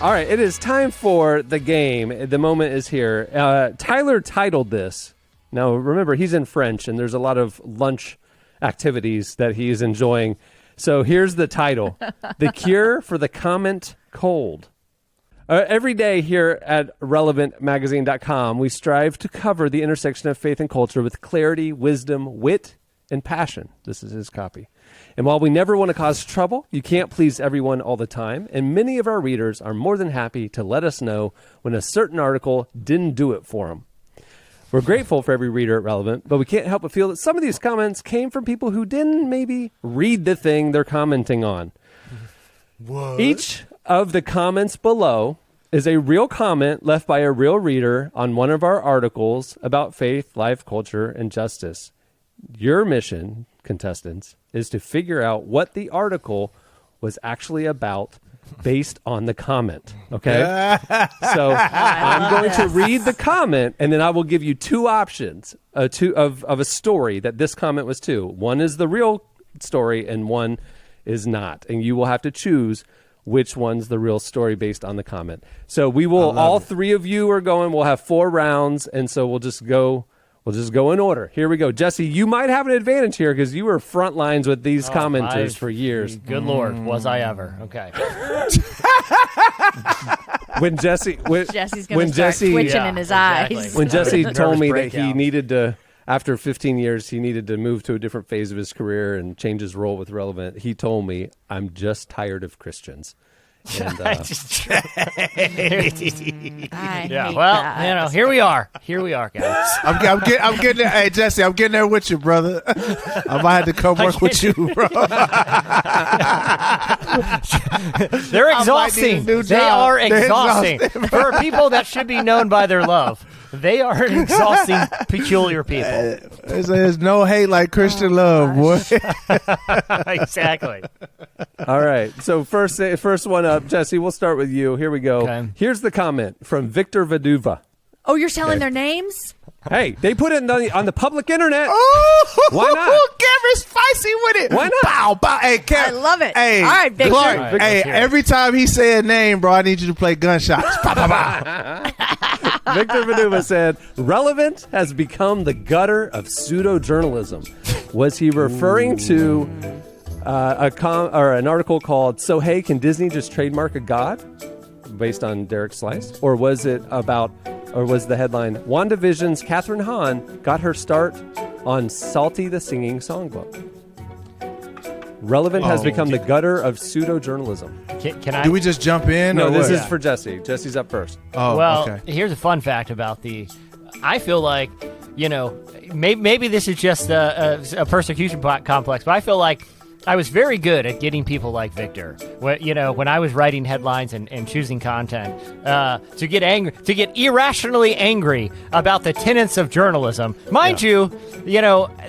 All right, it is time for the game. The moment is here. Tyler titled this. Now, remember, he's in French, and there's a lot of lunch activities that he is enjoying. So here's the title. The Cure for the Comment Cold. Every day here at RelevantMagazine.com, we strive to cover the intersection of faith and culture with clarity, wisdom, wit, and passion. This is his copy. And while we never want to cause trouble, you can't please everyone all the time, and many of our readers are more than happy to let us know when a certain article didn't do it for them. We're grateful for every reader at Relevant, but we can't help but feel that some of these comments came from people who didn't maybe read the thing they're commenting on. What? Each of the comments below is a real comment left by a real reader on one of our articles about faith, life, culture, and justice. Your mission, contestants, is to figure out what the article was actually about based on the comment. Okay? So I'm going to read the comment, and then I will give you two options of a story that this comment was to. One is the real story, and one is not. And you will have to choose which one's the real story based on the comment. So we will, all three of you are going, we'll have 4 rounds, and so we'll just go in order. Here we go. Jesse, you might have an advantage here because you were front lines with these commenters for years. Good Lord, was I ever. Okay. When Jesse's going to start twitching in his eyes. When Jesse told me that breakdown. he needed to, after 15 years, he needed to move to a different phase of his career and change his role with Relevant, he told me, I'm just tired of Christians. And, I hate that. Here we are. Here we are, guys. I'm getting there. Hey, Jesse, I'm getting there with you, brother. I might have to come work with you, bro. They're exhausting. They are exhausting. For people that should be known by their love. They are an exhausting, peculiar people. There's no hate like Christian love, boy. Exactly. All right. So first one up, Jesse, we'll start with you. Here we go. Okay. Here's the comment from Victor Vaduva. Oh, you're telling their names? Hey, they put it on the public internet. Oh, why not? Cameron's spicy with it. Why not? Bow, bow. Hey, I love it. Hey, all right, Victor. Clark, Right, hey, every time he say a name, bro, I need you to play gunshots. Pow, pow, pow. Victor Vaduva said, Relevant has become the gutter of pseudo-journalism. Was he referring to an article called So Hey, Can Disney Just Trademark a God? Based on Derek Slice? Or was the headline, WandaVision's Catherine Hahn got her start on Salty the Singing Songbook? Relevant has become the gutter of pseudo-jouralism. Can I? Do we just jump in? No, or this what? is for Jesse. Jesse's up first. Oh, well, okay. here's a fun fact about I feel like, maybe this is just a persecution complex, but I feel like I was very good at getting people like Victor. When I was writing headlines and choosing content, to get angry, to get irrationally angry about the tenets of journalism. Mind you,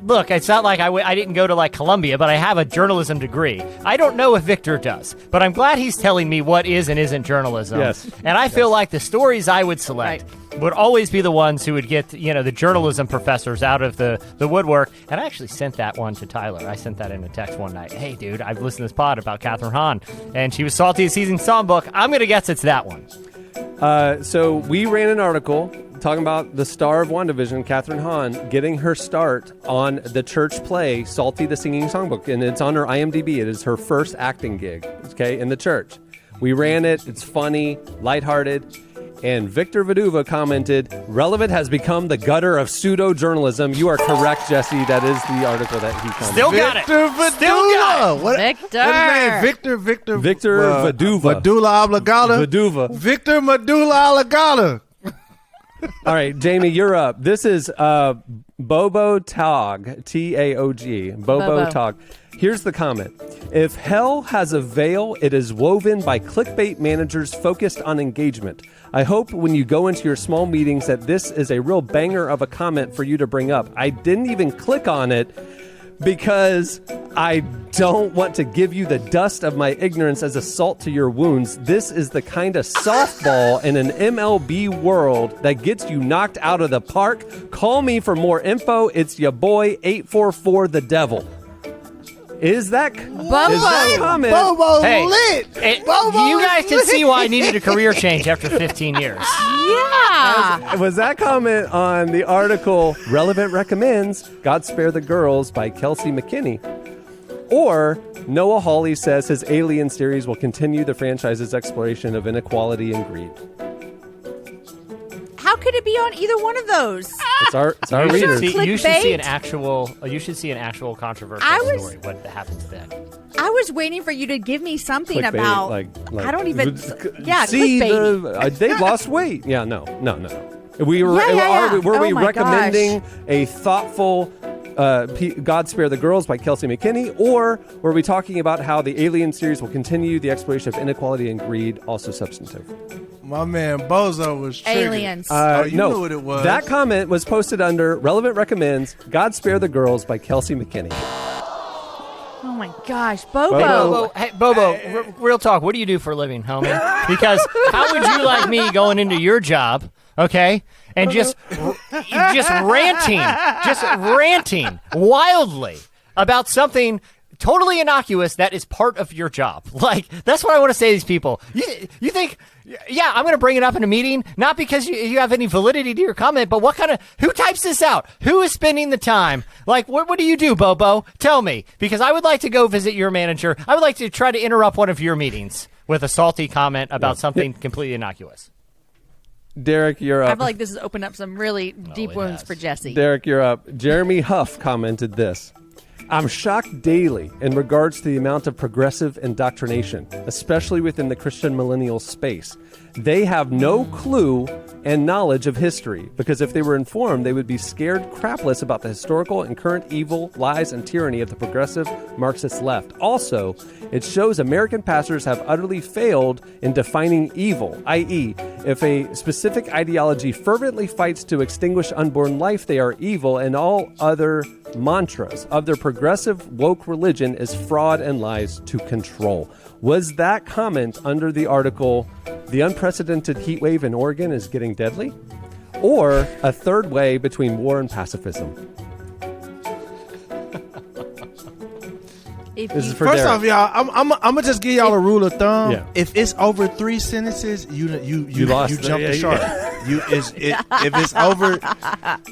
look, it's not like I didn't go to Columbia, but I have a journalism degree. I don't know if Victor does, but I'm glad he's telling me what is and isn't journalism. Yes. And I feel like the stories I would select would always be the ones who would get, the journalism professors out of the woodwork. And I actually sent that one to Tyler. I sent that in a text one night. Hey, dude, I've listened to this pod about Catherine Hahn, and she was Salty as Season Songbook. I'm going to guess it's that one. So we ran an article talking about the star of WandaVision, Catherine Hahn, getting her start on the church play Salty the Singing Songbook, and it's on her IMDb. It is her first acting gig, in the church. We ran it. It's funny, lighthearted. And Victor Vaduva commented, Relevant has become the gutter of pseudo-journalism. You are correct, Jesse. That is the article that he commented. Still got it. Victor Vaduva. Still got it. What is his name? Victor Vaduva. Medulla oblongata. Vaduva. Victor Medulla oblongata. All right, Jamie, you're up. This is Bobo Tog, T-A-O-G. Bobo Tog. Here's the comment. If hell has a veil, it is woven by clickbait managers focused on engagement. I hope when you go into your small meetings that this is a real banger of a comment for you to bring up. I didn't even click on it because I don't want to give you the dust of my ignorance as a salt to your wounds. This is the kind of softball in an MLB world that gets you knocked out of the park. Call me for more info. It's your boy 844 the Devil. Is that comment? Bobo Hey, lit. Bobo you guys can lit. see why I needed a career change after 15 years. Yeah. Was that comment on the article Relevant Recommends God Spare the Girls by Kelsey McKinney? Or Noah Hawley says his Alien series will continue the franchise's exploration of inequality and greed. How could it be on either one of those? It's our You should, readers. see, you should see an Clickbait? You should see an actual controversial story. What happens then? I was waiting for you to give me something Clickbait, about. like I don't even. Yeah, see clickbait. they've lost weight. Yeah, no. We were Yeah. were we Oh my recommending a thoughtful God Spare the Girls by Kelsey McKinney, or were we talking about how the Alien series will continue the exploration of inequality and greed, also substantive? My man Bozo was triggered. Aliens. You no, knew what it was. That comment was posted under Relevant Recommends God Spare the Girls by Kelsey McKinney. Oh my gosh, Bobo. Bobo, real talk. What do you do for a living, homie? Because how would you like me going into your job, okay, and just ranting wildly about something totally innocuous that is part of your job? Like, that's what I want to say to these people. You think, yeah, I'm going to bring it up in a meeting, not because you have any validity to your comment, but who types this out? Who is spending the time? Like, what do you do, Bobo? Tell me, because I would like to go visit your manager. I would like to try to interrupt one of your meetings with a salty comment about something completely innocuous. Derek, you're up. I feel like this has opened up some really deep wounds for Jesse. Derek, you're up. Jeremy Huff commented this. I'm shocked daily in regards to the amount of progressive indoctrination, especially within the Christian millennial space. They have no clue and knowledge of history, because if they were informed, they would be scared crapless about the historical and current evil, lies, and tyranny of the progressive Marxist left. Also, it shows American pastors have utterly failed in defining evil, i.e., if a specific ideology fervently fights to extinguish unborn life, they are evil, and all other mantras of their progressive woke religion is fraud and lies to control. Was that comment under the article, The Unprecedented Heat Wave in Oregon is Getting Deadly? Or a third way between war and pacifism? This is for First Derek. off, y'all, I'm gonna just give y'all a rule of thumb. Yeah. If it's over 3 sentences, you lost jump the it. shark. If it's over,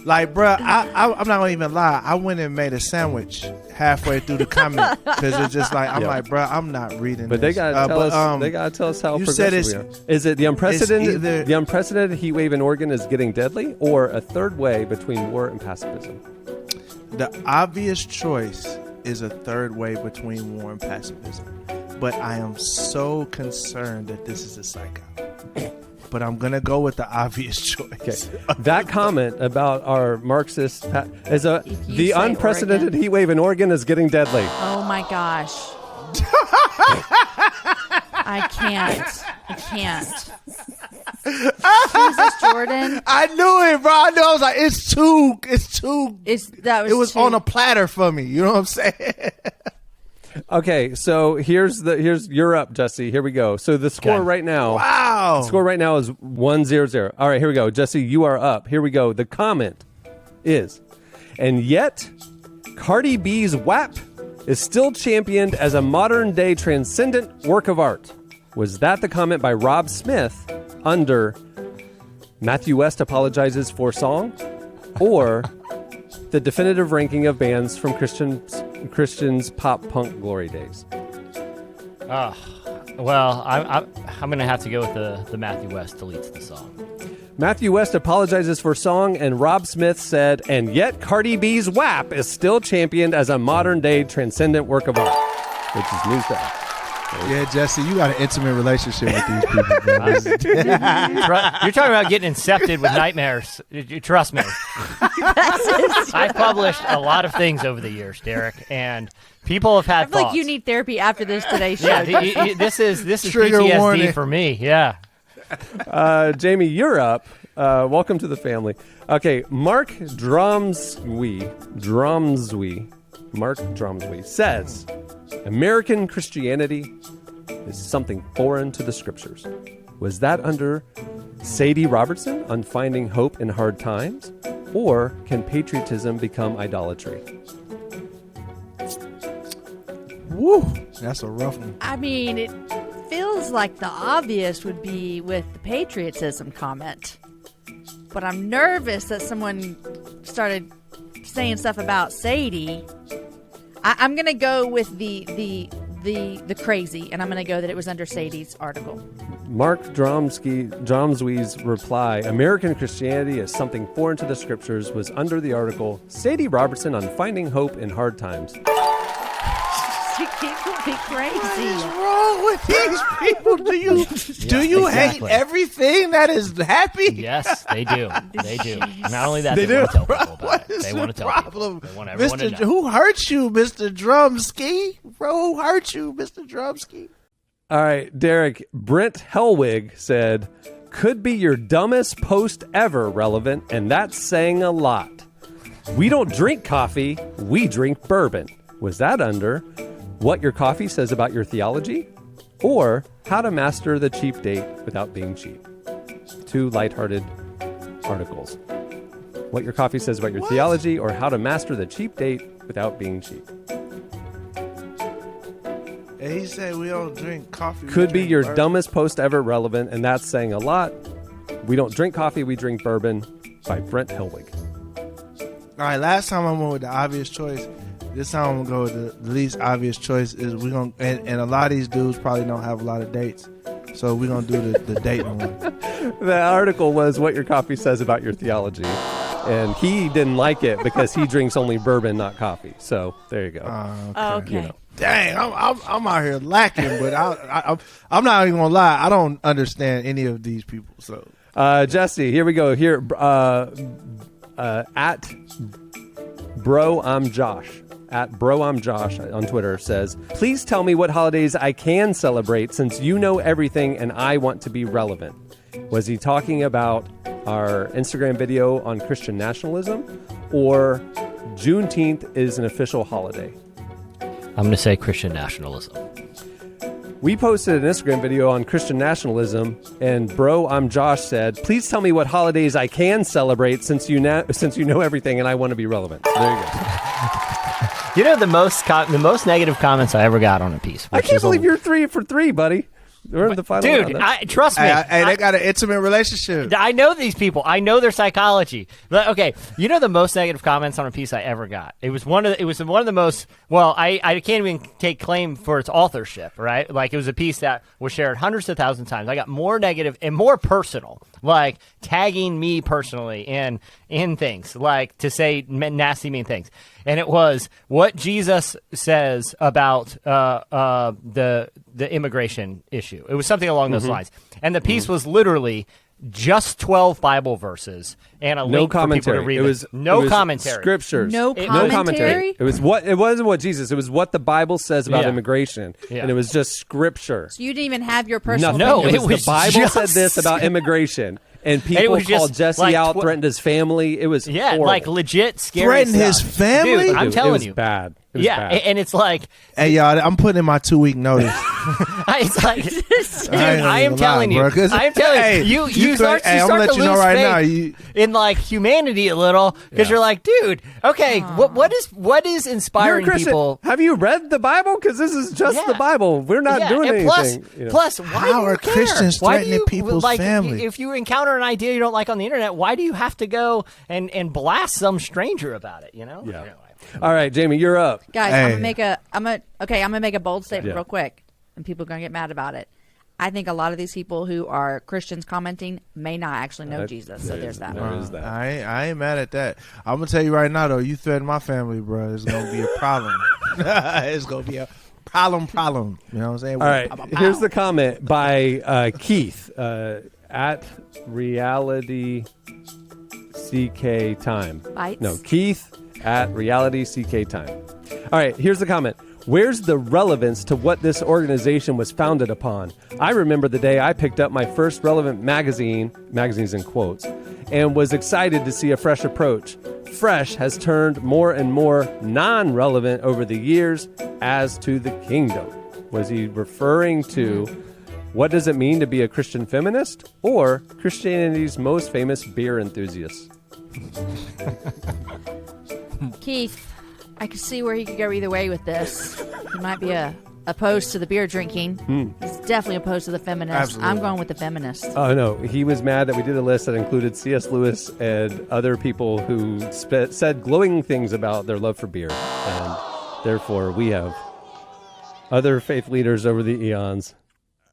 like, bruh, I'm not gonna even lie. I went and made a sandwich halfway through the comment because it's just like I'm like, bruh, I'm not reading. But this. they gotta tell us. They gotta tell us how you said progressive we are. Is it the unprecedented heat wave in Oregon is getting deadly, or a third way between war and pacifism? The obvious choice is a third way between war and pacifism, but I am so concerned that this is a psycho. But I'm gonna go with the obvious choice. Okay. That comment about our Marxist is the say unprecedented Oregon. heat wave in Oregon is getting deadly. Oh my gosh. I can't. Jesus, Jordan. I knew it, bro. I knew. I was like, it's too. It was on a platter for me. You know what I'm saying? Okay, so here's you're up, Jesse. Here we go. So the score right now. Wow. The score right now is 1-0-0. All right, here we go. Jesse, you are up. Here we go. The comment is, and yet Cardi B's WAP is still championed as a modern-day transcendent work of art. Was that the comment by Rob Smith under Matthew West apologizes for song, or the definitive ranking of bands from Christian's pop punk glory days? Well, I'm going to have to go with the Matthew West deletes the song. Matthew West apologizes for song, and Rob Smith said, and yet Cardi B's WAP is still championed as a modern-day transcendent work of art, which is news to us. Yeah, Jesse, you got an intimate relationship with these people, bro. You're talking about getting incepted with nightmares. Trust me. I've published a lot of things over the years, Derek, and people have had I feel thoughts. like you need therapy after this today's show. Yeah, this is Trigger PTSD warning. for me. Yeah. Jamie, you're up. Welcome to the family. Okay, Mark Dromswy says, American Christianity is something foreign to the scriptures. Was that under Sadie Robertson on Finding Hope in Hard Times? Or can patriotism become idolatry? Woo, that's a rough one. I mean, it feels like the obvious would be with the patriotism comment. But I'm nervous that someone started saying stuff about Sadie. I'm going to go with the crazy, and I'm going to go that it was under Sadie's article. Mark Dromswy's reply, American Christianity is something foreign to the scriptures, was under the article Sadie Robertson on Finding Hope in Hard Times. She can't be What is crazy. wrong with these people? Do you exactly. hate everything that is happy? Yes, they do. They do. Not only that, They they, do. want to tell people about What it. is They the want to tell problem? people. They want everyone to Mr. know. Who hurt you, Mr. Drumsky? Bro, who hurt you, Mr. Drumsky? All right, Derek. Brent Hellwig said, could be your dumbest post ever relevant, and that's saying a lot. We don't drink coffee, we drink bourbon. Was that under what your coffee says about your theology? Or how to master the cheap date without being cheap? Two lighthearted articles. What your coffee says about your theology, or how to master the cheap date without being cheap. And he said we don't drink coffee. we Could be drink your bourbon. dumbest post ever relevant, and that's saying a lot. We don't drink coffee, we drink bourbon, by Brent Hellwig. All right, last time I went with the obvious choice. This time I'm gonna go with the least obvious choice. Is we gonna and a lot of these dudes probably don't have a lot of dates, so we're gonna do the dating one. The article was what your coffee says about your theology, and he didn't like it because he drinks only bourbon, not coffee. So there you go. Okay. You know. Dang, I'm out here lacking, but I'm not even gonna lie. I don't understand any of these people. So Jesse, here we go. Here, at Bro, I'm Josh. At Bro, I'm Josh on Twitter says, please tell me what holidays I can celebrate since you know everything and I want to be relevant. Was he talking about our Instagram video on Christian nationalism, or Juneteenth is an official holiday? I'm going to say Christian nationalism. We posted an Instagram video on Christian nationalism, and Bro, I'm Josh said, please tell me what holidays I can celebrate since you know everything and I want to be relevant. So there you go. You know the most negative comments I ever got on a piece. I which can't is believe you're 3 for 3, buddy. We're in the final dude. round. Trust me. hey, they got an intimate relationship. I know these people. I know their psychology. But, okay, you know the most negative comments on a piece I ever got. It was one of the most. Well, I can't even take claim for its authorship, right? Like, it was a piece that was shared hundreds of thousands of times. I got more negative and more personal, like tagging me personally in things, like to say nasty, mean things. And it was what Jesus says about the immigration issue. It was something along those lines. And the piece was literally just 12 Bible verses and a No link for people commentary. to read. It was commentary. Scriptures. No commentary? It was what it wasn't what Jesus. It was what the Bible says about Yeah. immigration, Yeah. and it was just scripture. So you didn't even have your personal Nothing. No, opinion. it was it the was Bible just- said this about immigration, and people was just called Jesse like out, threatened his family. It was Yeah, horrible. like legit scary Threaten his stuff. family? Dude, I'm Dude, telling it was you. bad. It was Yeah, bad. and it's like, Hey, y'all, I'm putting in my 2-week notice. it's like, dude, I am gonna telling lie, you, bro, 'cause- I am telling hey, you, you you start hey, to I'm gonna let to you know lose right faith now, you- in like humanity a little because you're like, dude, okay, what is You're a inspiring Christian. people? Have you read the Bible? Because this is just Yeah. the Bible. We're not Yeah, doing and anything. you know. plus, why How do you are care? Christians Why do threatening you, people's like, family? If you encounter an idea you don't like on the internet, why do you have to go and blast some stranger about it? You know? Yeah. Anyway. All right, Jamie, you're up. Guys, Hey. I'm gonna make a bold statement Yeah. real quick, and people are gonna get mad about it. I think a lot of these people who are Christians commenting may not actually know Jesus. So there's that. There is that. I ain't mad at that. I'm gonna tell you right now though, you threaten my family, bro, it's gonna be a problem. It's gonna be a problem. You know what I'm saying? All right, here's the comment by Keith at Reality CK Time. Bites? No, Keith at Reality CK Time. All right, here's the comment. Where's the relevance to what this organization was founded upon? I remember the day I picked up my first relevant magazines in quotes, and was excited to see a fresh approach. Fresh has turned more and more non-relevant over the years as to the kingdom. Was he referring to what does it mean to be a Christian feminist or Christianity's most famous beer enthusiast? Keith, I could see where he could go either way with this. He might be opposed to the beer drinking. He's definitely opposed to the feminists. Absolutely. I'm going with the feminists. Oh, no. He was mad that we did a list that included C.S. Lewis and other people who said glowing things about their love for beer. And therefore, we have other faith leaders over the eons.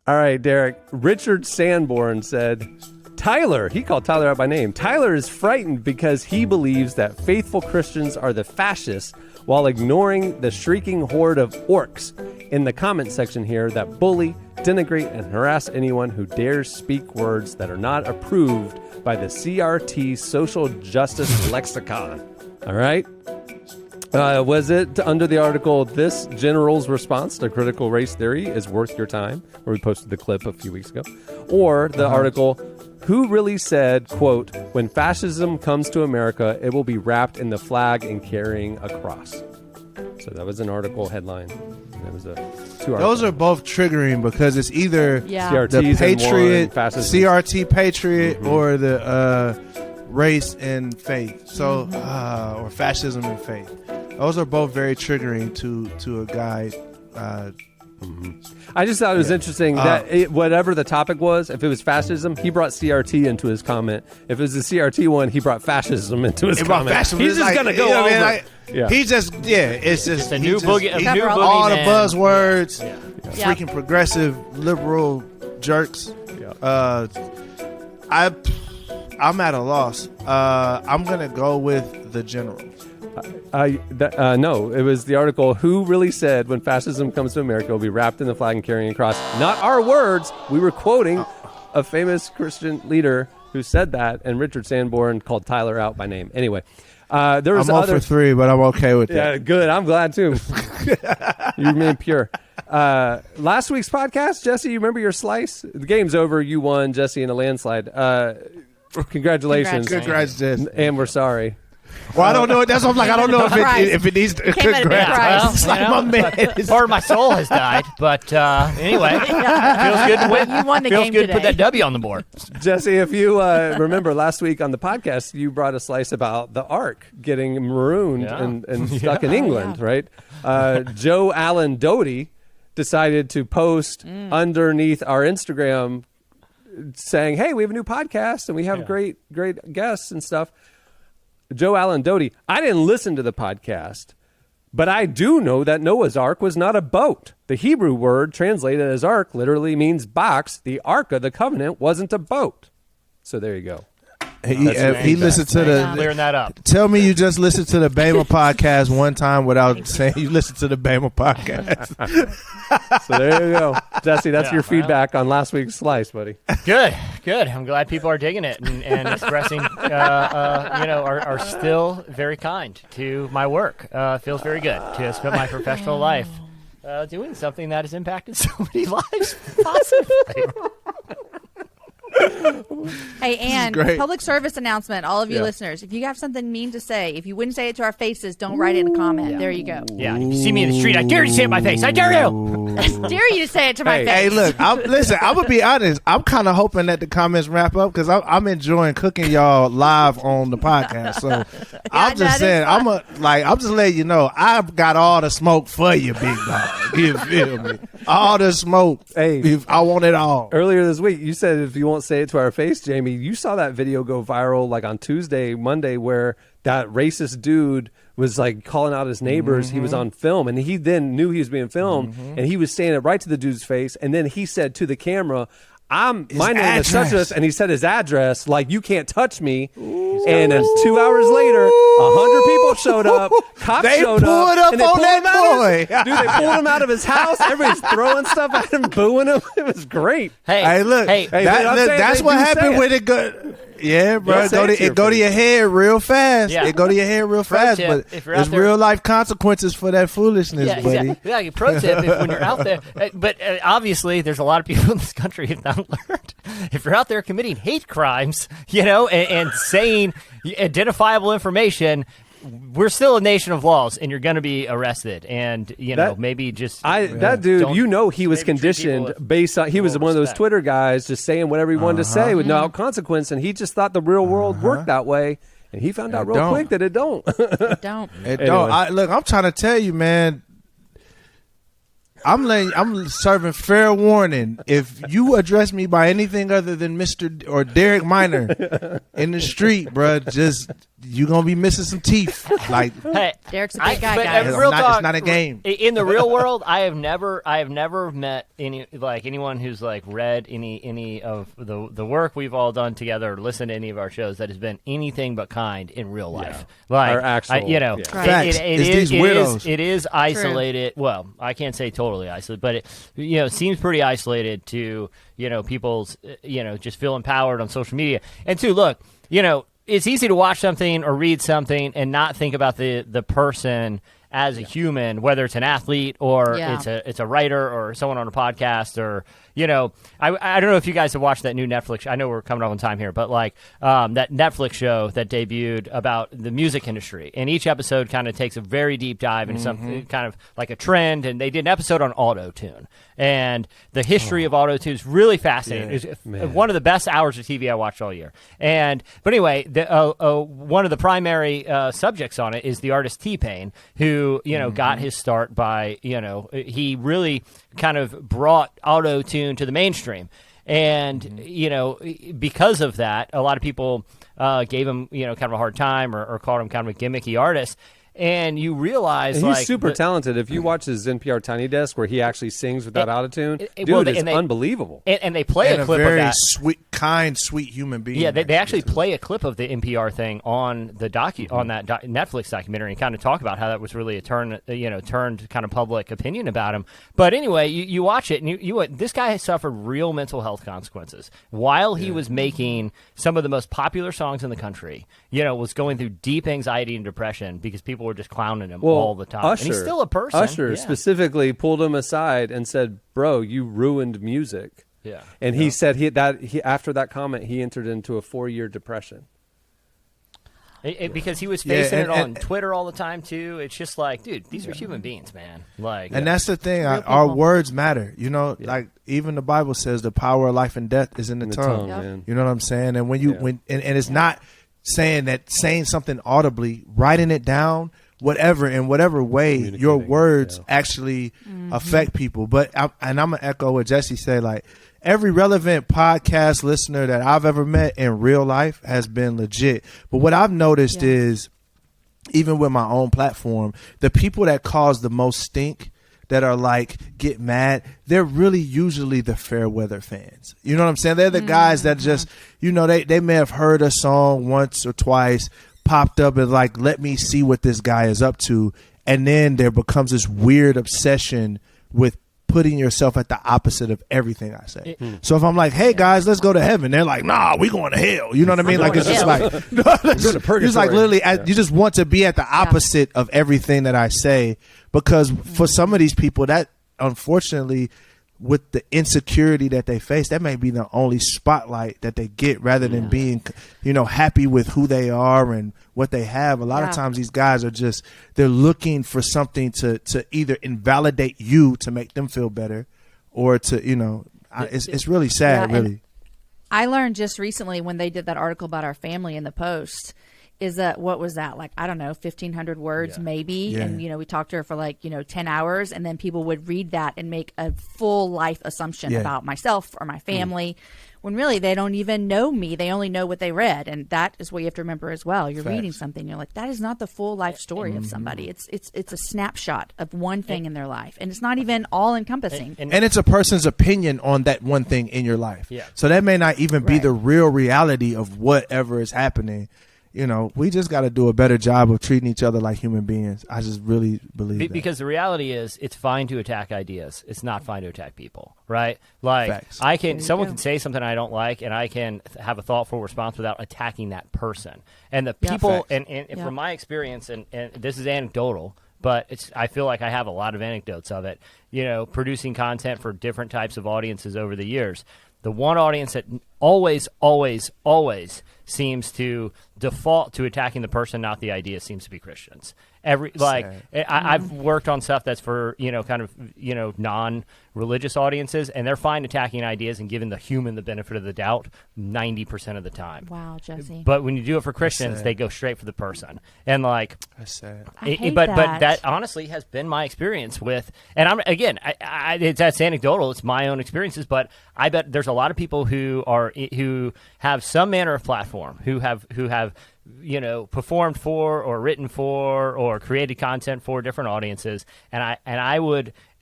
All right, Derek. Richard Sanborn said, Tyler, he called Tyler out by name. Tyler is frightened because he believes that faithful Christians are the fascists while ignoring the shrieking horde of orcs in the comment section here that bully, denigrate, and harass anyone who dares speak words that are not approved by the CRT social justice lexicon. All right? Was it under the article, This General's Response to Critical Race Theory is Worth Your Time, where we posted the clip a few weeks ago, or the article, Who Really Said, quote, When Fascism Comes to America, It Will Be Wrapped in the Flag and Carrying a Cross. So that was an article headline. That was two articles. Those are both triggering because it's either Yeah. CRTs the in Patriot, one, fascism. CRT Patriot, or the race and faith. So, or fascism and faith. Those are both very triggering to a guy. I just thought it was interesting that whatever the topic was, if it was fascism, he brought CRT into his comment. If it was the CRT one, he brought fascism into his comment. Fascism. He's It's just like, going to go you know what I over. mean? Like, He just, it's just a he new just- boogie, a he- new all the boogeyman. buzzwords, Yeah. freaking progressive liberal jerks. Yeah. I'm at a loss. I'm gonna go with the general. No, it was the article, Who Really Said When Fascism Comes to America, It Will Be Wrapped in the Flag and Carrying a Cross. Not our words. We were quoting a famous Christian leader who said that, and Richard Sanborn called Tyler out by name. Anyway, there was I'm 0 other... for 3, but I'm okay with Yeah, that. good. I'm glad, too. You remain pure. Last week's podcast, Jesse, you remember your slice? The game's over. You won, Jesse, in a landslide. Congratulations. Congrats, Jess. And we're sorry. Well, I don't know. That's what I'm like. I don't know Price. if it needs to. Came at a big price. Well, It's like you know, my man. is- part of my soul has died, but anyway, feels good to win. You won the feels game good to put today. that W on the board. Jesse, if you remember last week on the podcast, you brought a slice about the Ark getting marooned Yeah. and stuck in England, right? Joe Allen Doty decided to post underneath our Instagram saying, hey, we have a new podcast and we have great guests and stuff. Joe Allen Doty, I didn't listen to the podcast, but I do know that Noah's Ark was not a boat. The Hebrew word translated as ark literally means box. The Ark of the Covenant wasn't a boat. So there you go. He listened to the. Clearing that up. Tell me you just listened to the Bama podcast one time without saying you listened to the Bama podcast. So there you go. Jesse, that's Yeah, your well. feedback on last week's slice, buddy. Good. I'm glad people are digging it and expressing, are still very kind to my work. Feels very good to spend my professional life doing something that has impacted so many lives positively. Hey, and great. public service announcement, all of you Yeah. listeners, if you have something mean to say, if you wouldn't say it to our faces, don't write it in a comment. There you go. Yeah, if you see me in the street, I dare you to say it in my face. I dare you. I dare you to say it to my Hey. face. Hey, look, I'm gonna be honest. I'm kind of hoping that the comments wrap up because I'm enjoying cooking y'all live on the podcast. So I'm that just is saying, fun. I'm just letting you know, I've got all the smoke for you, big dog. You feel me? All the smoke. Hey. I want it all. Earlier this week, you said if you won't say it to our face, Jamie, you saw that video go viral like on Tuesday, Monday, where that racist dude was like calling out his neighbors. He was on film, and he then knew he was being filmed, and he was saying it right to the dude's face. And then he said to the camera, my name is such address. and he said his address, like, you can't touch me. And then 2 hours later, 100 people showed up. Cops They showed pulled up. up and they on pulled that him out of boy. dude, they pulled him out of his house. Everybody's throwing stuff at him, booing him. It was great. Hey, look, Hey, Hey, but I'm saying that's they what do say happened it. when it go. Yeah, bro, They'll say it to your it go to face. your head real fast. Yeah. It go to your head real Pro fast, tip, but if you're there's out there- real life consequences for that foolishness, Yeah, buddy. exactly. Yeah, pro tip, if, when you're out there, but obviously there's a lot of people in this country who have not learned. If you're out there committing hate crimes, and saying identifiable information, we're still a nation of laws, and you're going to be arrested. And, That- maybe just... That dude, Don't- he was maybe treat conditioned people with based on, he was more one of those respect. Twitter guys just saying whatever he wanted to say with no consequence. And he just thought the real world worked that way. And he found out It real don't. quick that it don't. Don't. It Anyway. don't. Look, I'm trying to tell you, man. I'm serving fair warning. If you address me by anything other than Mr. or Derek Minor in the street, bruh, just you gonna be missing some teeth. Like Hey, Derek's a big guy, but, guys. It's real not- talk, it's not a game. In the real world, I have never met anyone who's like read any of the work we've all done together, or listened to any of our shows that has been anything but kind in real life. Like Our actual- you know, yeah. Facts. it It's is these weirdos. it is isolated. Well, I can't say totally isolated, but it seems pretty isolated to people's just feel empowered on social media. And two, look, it's easy to watch something or read something and not think about the person as a human, whether it's an athlete or Yeah. it's a writer or someone on a podcast or I don't know if you guys have watched that new Netflix. I know we're coming up on time here, but like that Netflix show that debuted about the music industry, and each episode kind of takes a very deep dive into something kind of like a trend. And they did an episode on auto-tune, and the history of auto-tune is really fascinating. Yeah. It was one of the best hours of TV I watched all year. But anyway, one of the primary subjects on it is the artist T-Pain, who got his start by he really kind of brought auto-tune to the mainstream. And, because of that, a lot of people gave him, kind of a hard time or called him kind of a gimmicky artist. And you realize, And he's like, super talented. If you watch his NPR Tiny Desk where he actually sings without autotune, dude, well, it's and they- unbelievable. And they play and a a clip of very that. sweet human being. Yeah, they actually play a clip of the NPR thing on the on that Netflix documentary and kind of talk about how that was really a turned kind of public opinion about him. But anyway, you watch it and this guy has suffered real mental health consequences while he was making some of the most popular songs in the country. Was going through deep anxiety and depression because people were just clowning him all the time. Usher, and he's still a person. Usher Yeah. specifically pulled him aside and said, "Bro, you ruined music." Yeah. And he said after that comment, he entered into a 4-year depression. Because he was Yeah, facing and- it on and- Twitter all the time too. It's just like, dude, these are human beings, man. Like, And that's the thing. Real Our people. words matter. Like even the Bible says the power of life and death is in the tongue. Yep. man. You know what I'm saying? And when you Yeah. and it's not saying something audibly, writing it down, whatever in whatever way your Communicating, words yeah. actually affect people. But I'm gonna echo what Jesse said. Like every relevant podcast listener that I've ever met in real life has been legit. But what I've noticed Yeah. is, even with my own platform, the people that cause the most stink, that are like get mad, they're really usually the fair weather fans. You know what I'm saying? They're the guys that just, they may have heard a song once or twice, popped up and like, let me see what this guy is up to. And then there becomes this weird obsession with putting yourself at the opposite of everything I say. So if I'm like, hey guys, let's go to heaven, they're like, nah, we going to hell. You know what I mean? Like it's just like, it's like literally, you just want to be at the opposite of everything that I say, because for some of these people, that unfortunately, with the insecurity that they face, that may be the only spotlight that they get, rather than being, happy with who they are and what they have. A lot of Yeah. times these guys are just, they're looking for something to either invalidate you to make them feel better, or to, it's really sad, Yeah, and really. I learned just recently when they did that article about our family in the Post, is that, what was that, like, I don't know, 1,500 words maybe. Yeah. And, we talked to her for like, 10 hours. And then people would read that and make a full life assumption Yeah. about myself or my family, when really they don't even know me. They only know what they read. And that is what you have to remember as well. You're reading something, you're like, that is not the full life story of somebody. It's a snapshot of one thing in their life. And it's not even all encompassing. And it's a person's opinion on that one thing in your life. Yeah. So that may not even be Right. the real reality of whatever is happening. We just got to do a better job of treating each other like human beings. I just really believe that. Because the reality is, it's fine to attack ideas. It's not fine to attack people, right? Like, Facts. someone go. can say something I don't like, and I can have a thoughtful response without attacking that person. And the Yeah. people, Facts. and Yeah. from my experience, and this is anecdotal, but I feel like I have a lot of anecdotes of it, producing content for different types of audiences over the years. the one audience that always, always, always seems to default to attacking the person, not the idea, seems to be Christians. I've worked on stuff that's for kind of non-religious audiences, and they're fine attacking ideas and giving the human the benefit of the doubt 90% of the time. Wow, Jesse. But when you do it for Christians, they go straight for the person, and That's sad. but that honestly has been my experience with, and that's anecdotal. It's my own experiences, but I bet there's a lot of people who have some manner of platform, who have performed for or written for or created content for different audiences, and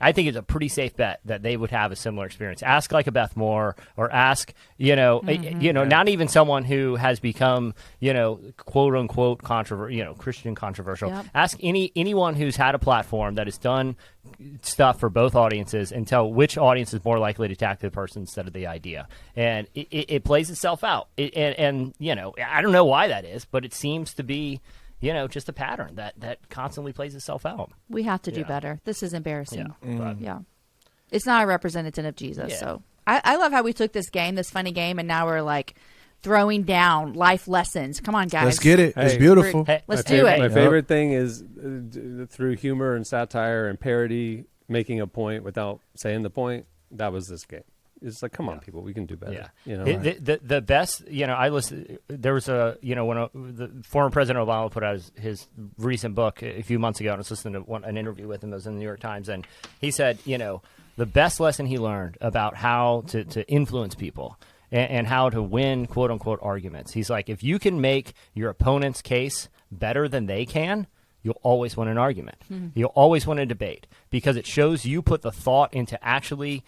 I think it's a pretty safe bet that they would have a similar experience. Ask like a Beth Moore, or ask not even someone who has become quote unquote Christian controversial. Yep. Ask anyone who's had a platform that has done stuff for both audiences, and tell which audience is more likely to attack the person instead of the idea, and it plays itself out. And I don't know why that is, but it seems to be just a pattern that constantly plays itself out. We have to do better. This is embarrassing. Yeah. It's not a representative of Jesus. Yeah. So I love how we took this funny game, and now we're like throwing down life lessons. Come on, guys. Let's get it. It's Hey. beautiful. Hey, Let's do it. My favorite thing is through humor and satire and parody, making a point without saying the point. That was this game. It's like, come on, people, we can do better. Yeah. The best, I listened, there was when the former President Obama put out his recent book a few months ago, and I was listening to an interview with him that was in the New York Times, and he said, the best lesson he learned about how to influence people and how to win quote unquote arguments. He's like, if you can make your opponent's case better than they can, you'll always win an argument. You'll always win a debate, because it shows you put the thought into actually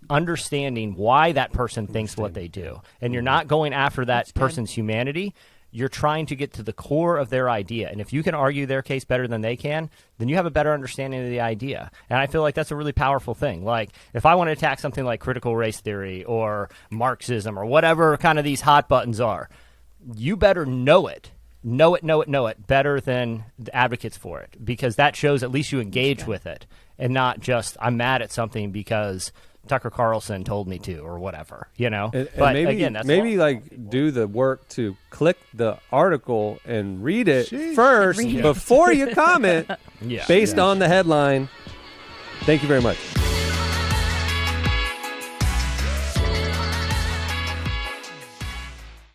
understanding why that person thinks what they do, and you're not going after that person's humanity. You're trying to get to the core of their idea, and if you can argue their case better than they can, then you have a better understanding of the idea. And I feel like that's a really powerful thing. Like, if I want to attack something like critical race theory or Marxism or whatever kind of these hot buttons are, you better know it better than the advocates for it, because that shows at least you engage with it, and not just I'm mad at something because Tucker Carlson told me to, or whatever, And but maybe, again, that's do the work to click the article and read it Sheesh. first Read it. before you comment Yeah. based on the headline. Thank you very much.